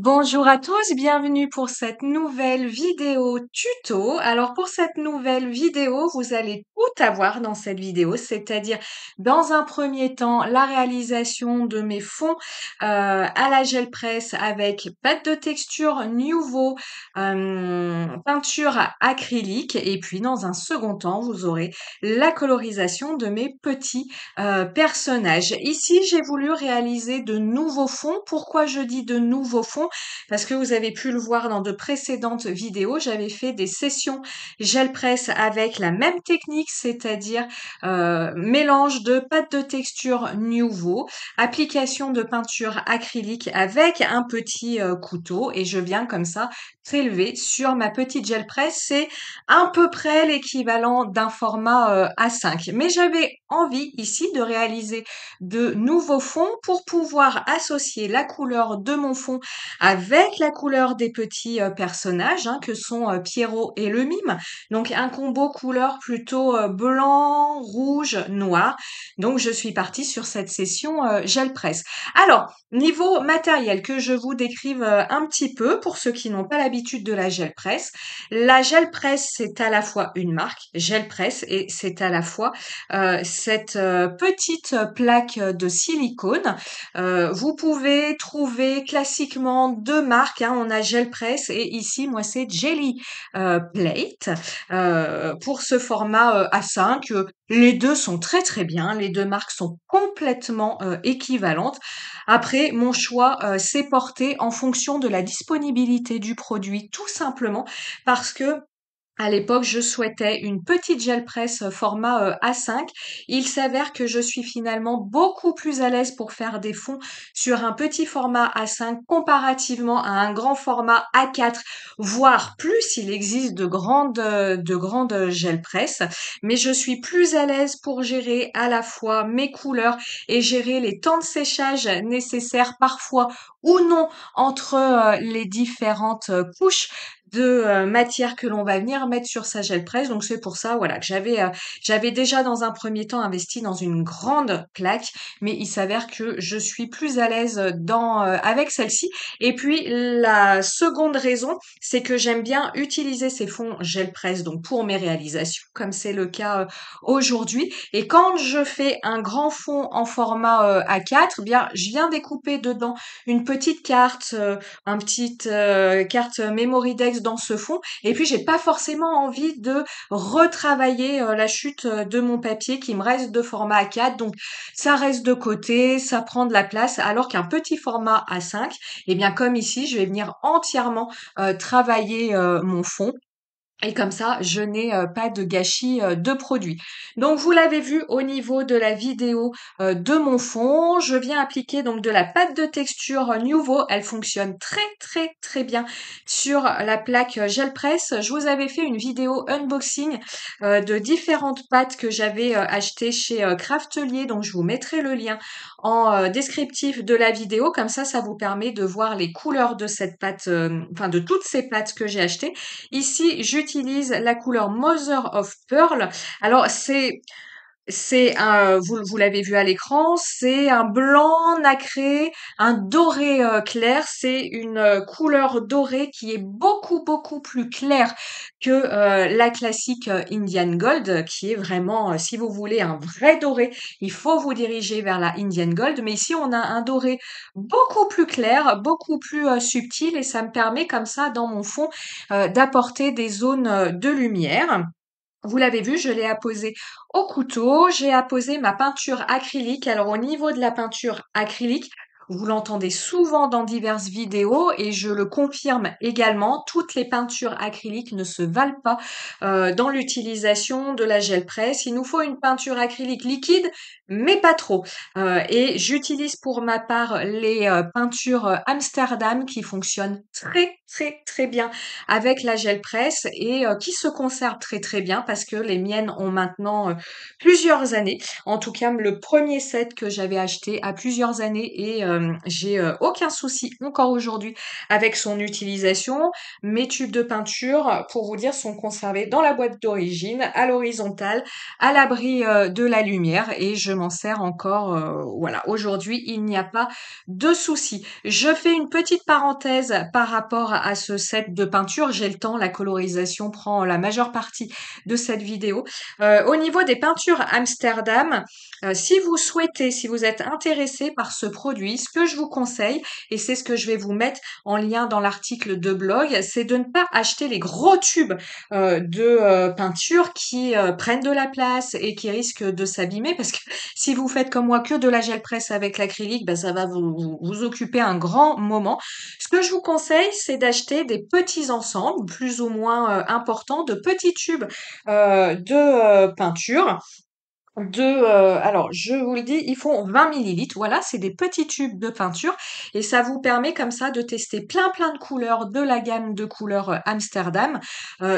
Bonjour à tous, bienvenue pour cette nouvelle vidéo tuto. Alors pour cette nouvelle vidéo, vous allez tout avoir dans cette vidéo, c'est-à-dire dans un premier temps la réalisation de mes fonds à la gel presse avec pâte de texture Nuvo, peinture acrylique et puis dans un second temps, vous aurez la colorisation de mes petits personnages. Ici, j'ai voulu réaliser de nouveaux fonds. Pourquoi je dis de nouveaux fonds? Parce que vous avez pu le voir dans de précédentes vidéos, j'avais fait des sessions gel presse avec la même technique, c'est-à-dire mélange de pâte de texture Nuvo, application de peinture acrylique avec un petit couteau et je viens comme ça prélever sur ma petite gel presse. C'est à peu près l'équivalent d'un format A5. Mais j'avais envie ici de réaliser de nouveaux fonds pour pouvoir associer la couleur de mon fond avec la couleur des petits personnages hein, que sont Pierrot et le mime. Donc un combo couleur plutôt blanc, rouge, noir. Donc je suis partie sur cette session gel presse. Alors, niveau matériel, que je vous décrive un petit peu pour ceux qui n'ont pas l'habitude de la gel presse. La gel presse, c'est à la fois une marque, gel presse, et c'est à la fois cette petite plaque de silicone. Vous pouvez trouver classiquement deux marques, hein. On a Gel Press et ici, moi, c'est Jelly Plate pour ce format A5. Les deux sont très très bien. Les deux marques sont complètement équivalentes. Après, mon choix s'est porté en fonction de la disponibilité du produit, tout simplement parce que à l'époque, je souhaitais une petite gel presse format A5. Il s'avère que je suis finalement beaucoup plus à l'aise pour faire des fonds sur un petit format A5 comparativement à un grand format A4, voire plus. Il existe de grandes gel presse, mais je suis plus à l'aise pour gérer à la fois mes couleurs et gérer les temps de séchage nécessaires parfois ou non entre les différentes couches de matière que l'on va venir mettre sur sa gel presse. Donc c'est pour ça voilà que j'avais déjà dans un premier temps investi dans une grande plaque, mais il s'avère que je suis plus à l'aise dans avec celle-ci. Et puis la seconde raison, c'est que j'aime bien utiliser ces fonds gel presse donc pour mes réalisations, comme c'est le cas aujourd'hui. Et quand je fais un grand fond en format A4, eh bien je viens découper dedans une petite carte, un petite carte Memorydex dans ce fond. Et puis j'ai pas forcément envie de retravailler la chute de mon papier qui me reste de format A4. Donc ça reste de côté, ça prend de la place. Alors qu'un petit format A5, eh bien comme ici, je vais venir entièrement travailler mon fond. Et comme ça, je n'ai pas de gâchis de produits. Donc vous l'avez vu au niveau de la vidéo de mon fond, je viens appliquer donc de la pâte de texture Nuvo. Elle fonctionne très très très bien sur la plaque gel presse. Je vous avais fait une vidéo unboxing de différentes pâtes que j'avais achetées chez Craftelier. Donc je vous mettrai le lien en descriptif de la vidéo. Comme ça vous permet de voir les couleurs de cette pâte, enfin de toutes ces pâtes que j'ai achetées. Ici, j'utilise la couleur Mother of Pearl. Alors, c'est un, vous l'avez vu à l'écran, c'est un blanc nacré, un doré clair. C'est une couleur dorée qui est beaucoup beaucoup plus claire que la classique Indian Gold, qui est vraiment, si vous voulez un vrai doré, il faut vous diriger vers la Indian Gold. Mais ici, on a un doré beaucoup plus clair, beaucoup plus subtil, et ça me permet comme ça dans mon fond d'apporter des zones de lumière. Vous l'avez vu, je l'ai apposé au couteau, j'ai apposé ma peinture acrylique. Alors au niveau de la peinture acrylique, vous l'entendez souvent dans diverses vidéos et je le confirme également, toutes les peintures acryliques ne se valent pas dans l'utilisation de la gel presse. Il nous faut une peinture acrylique liquide, mais pas trop. Et j'utilise pour ma part les peintures Amsterdam qui fonctionnent très très très bien avec la gel presse et qui se conserve très très bien parce que les miennes ont maintenant plusieurs années. En tout cas, le premier set que j'avais acheté a plusieurs années et j'ai aucun souci encore aujourd'hui avec son utilisation. Mes tubes de peinture, pour vous dire, sont conservés dans la boîte d'origine, à l'horizontale, à l'abri de la lumière, et je m'en sers encore. Voilà, aujourd'hui, il n'y a pas de souci. Je fais une petite parenthèse par rapport à ce set de peinture. J'ai le temps, la colorisation prend la majeure partie de cette vidéo. Au niveau des peintures Amsterdam, si vous souhaitez, si vous êtes intéressé par ce produit, ce que je vous conseille, et c'est ce que je vais vous mettre en lien dans l'article de blog, c'est de ne pas acheter les gros tubes de peinture qui prennent de la place et qui risquent de s'abîmer, parce que si vous faites comme moi que de la gel presse avec l'acrylique, ben ça va vous occuper un grand moment. Ce que je vous conseille, c'est d'acheter des petits ensembles, plus ou moins importants, de petits tubes de peinture. Alors je vous le dis, ils font 20 millilitres. Voilà, c'est des petits tubes de peinture et ça vous permet comme ça de tester plein de couleurs de la gamme de couleurs Amsterdam.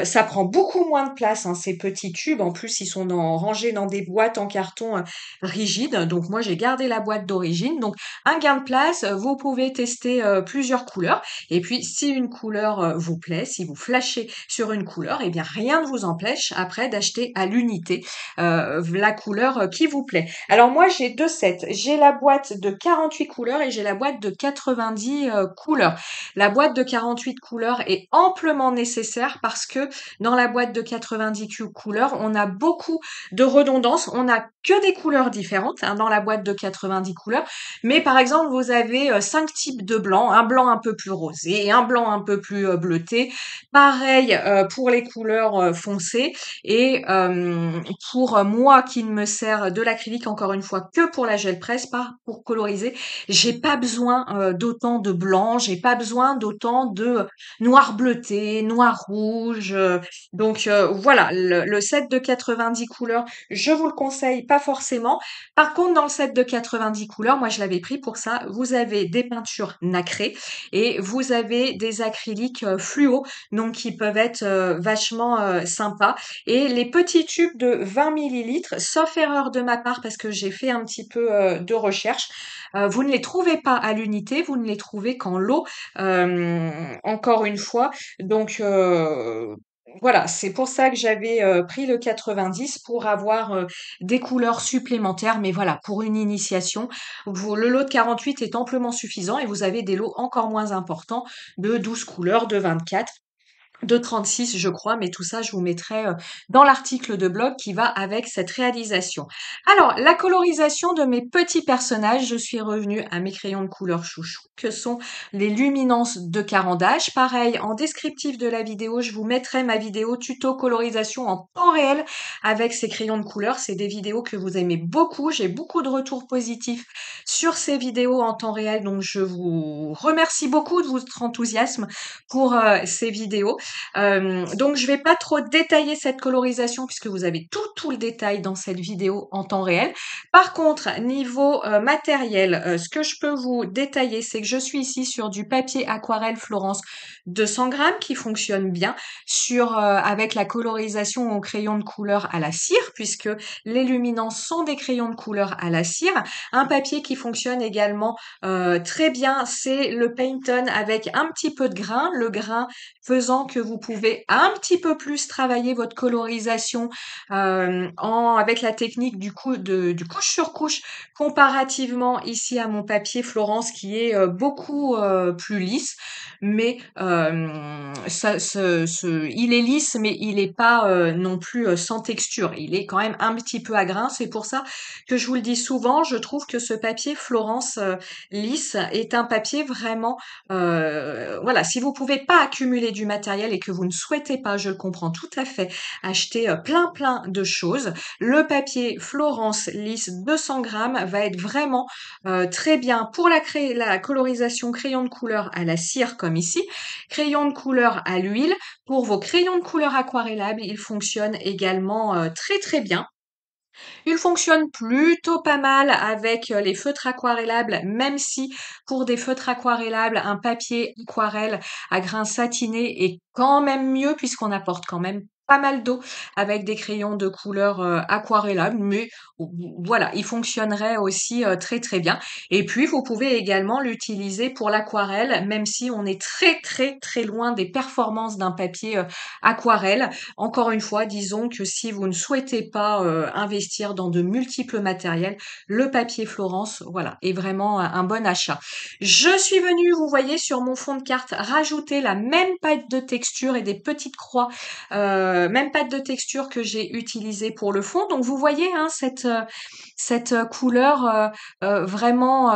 Ça prend beaucoup moins de place, hein, ces petits tubes. En plus, ils sont rangés dans des boîtes en carton rigides. Donc moi, j'ai gardé la boîte d'origine. Donc un gain de place, vous pouvez tester plusieurs couleurs. Et puis, si une couleur vous plaît, si vous flashez sur une couleur, eh bien rien ne vous empêche après d'acheter à l'unité la couleur qui vous plaît. Alors moi, j'ai deux sets. J'ai la boîte de 48 couleurs et j'ai la boîte de 90 couleurs. La boîte de 48 couleurs est amplement nécessaire parce que dans la boîte de 90 couleurs, on a beaucoup de redondance. On n'a que des couleurs différentes, hein, dans la boîte de 90 couleurs. Mais par exemple, vous avez 5 types de blanc, un blanc un peu plus rosé, un blanc un peu plus bleuté. Pareil pour les couleurs foncées. Et pour moi qui ne me sert de l'acrylique encore une fois que pour la gel presse, pas pour coloriser, j'ai pas besoin d'autant de blanc, j'ai pas besoin d'autant de noir bleuté, noir rouge. Donc voilà, le set de 90 couleurs, je vous le conseille pas forcément. Par contre, dans le set de 90 couleurs, moi je l'avais pris pour ça, vous avez des peintures nacrées et vous avez des acryliques fluo, donc qui peuvent être vachement sympas. Et les petits tubes de 20 millilitres, sauf erreur de ma part parce que j'ai fait un petit peu de recherche, vous ne les trouvez pas à l'unité, vous ne les trouvez qu'en lot, encore une fois. Donc voilà, c'est pour ça que j'avais pris le 90 pour avoir des couleurs supplémentaires. Mais voilà, pour une initiation, le lot de 48 est amplement suffisant et vous avez des lots encore moins importants de 12 couleurs, de 24, de 36, je crois, mais tout ça, je vous mettrai dans l'article de blog qui va avec cette réalisation. Alors, la colorisation de mes petits personnages, je suis revenue à mes crayons de couleur chouchou, que sont les luminances de Caran-d'Ache. Pareil, en descriptif de la vidéo, je vous mettrai ma vidéo tuto colorisation en temps réel avec ces crayons de couleur. C'est des vidéos que vous aimez beaucoup. J'ai beaucoup de retours positifs sur ces vidéos en temps réel, donc je vous remercie beaucoup de votre enthousiasme pour ces vidéos. Donc je vais pas trop détailler cette colorisation puisque vous avez tout le détail dans cette vidéo en temps réel. Par contre, niveau matériel, ce que je peux vous détailler, c'est que je suis ici sur du papier aquarelle Florence 200 grammes qui fonctionne bien avec la colorisation au crayon de couleur à la cire, puisque les luminances sont des crayons de couleur à la cire. Un papier qui fonctionne également très bien, c'est le Pantone avec un petit peu de grain, le grain faisant que vous pouvez un petit peu plus travailler votre colorisation avec la technique du couche sur couche comparativement ici à mon papier Florence qui est beaucoup plus lisse, mais il est lisse mais il n'est pas non plus sans texture, il est quand même un petit peu à grain. C'est pour ça que je vous le dis souvent, je trouve que ce papier Florence lisse est un papier vraiment voilà, si vous pouvez pas accumuler du matériel et que vous ne souhaitez pas, je le comprends tout à fait, acheter plein de choses, le papier Florence lisse 200 grammes va être vraiment très bien pour la colorisation crayon de couleur à la cire comme ici, crayon de couleur à l'huile. Pour vos crayons de couleur aquarellables, il fonctionne également très bien. Il fonctionne plutôt pas mal avec les feutres aquarellables, même si pour des feutres aquarellables, un papier aquarelle à grains satinés est quand même mieux puisqu'on apporte quand même pas mal d'eau avec des crayons de couleur, aquarellables, mais voilà, il fonctionnerait aussi, très, très bien et puis vous pouvez également l'utiliser pour l'aquarelle, même si on est très, très, très loin des performances d'un papier, aquarelle. Encore une fois, disons que si vous ne souhaitez pas, investir dans de multiples matériels, le papier Florence, voilà, est vraiment un bon achat. Je suis venue, vous voyez, sur mon fond de carte, rajouter la même pâte de texture et des petites croix, même pâte de texture que j'ai utilisée pour le fond. Donc vous voyez, hein, cette couleur, vraiment,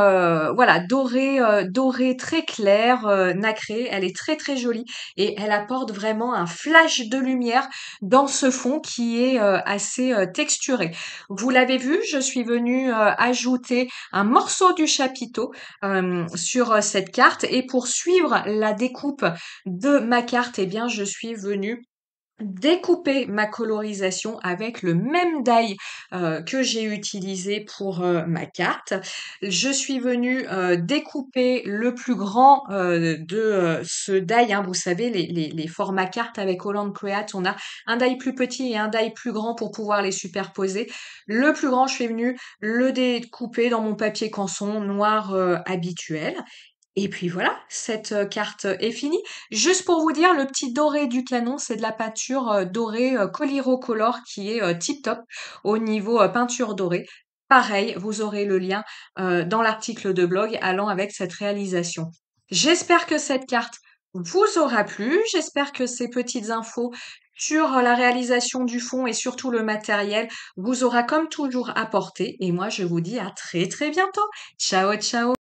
voilà, dorée très claire, nacrée. Elle est très, très jolie et elle apporte vraiment un flash de lumière dans ce fond qui est, assez, texturé. Vous l'avez vu, je suis venue, ajouter un morceau du chapiteau, sur, cette carte et pour suivre la découpe de ma carte, eh bien, je suis venue découper ma colorisation avec le même die que j'ai utilisé pour ma carte. Je suis venue découper le plus grand de ce die, hein. Vous savez, les formats cartes avec Holland Create, on a un die plus petit et un die plus grand pour pouvoir les superposer. Le plus grand, je suis venue le découper dans mon papier canson noir habituel. Et puis voilà, cette, carte est finie. Juste pour vous dire, le petit doré du canon, c'est de la peinture, dorée, Colorocolor qui est, tip top au niveau, peinture dorée. Pareil, vous aurez le lien, dans l'article de blog allant avec cette réalisation. J'espère que cette carte vous aura plu. J'espère que ces petites infos sur, la réalisation du fond et surtout le matériel vous aura comme toujours apporté et moi je vous dis à très, très bientôt. Ciao, ciao.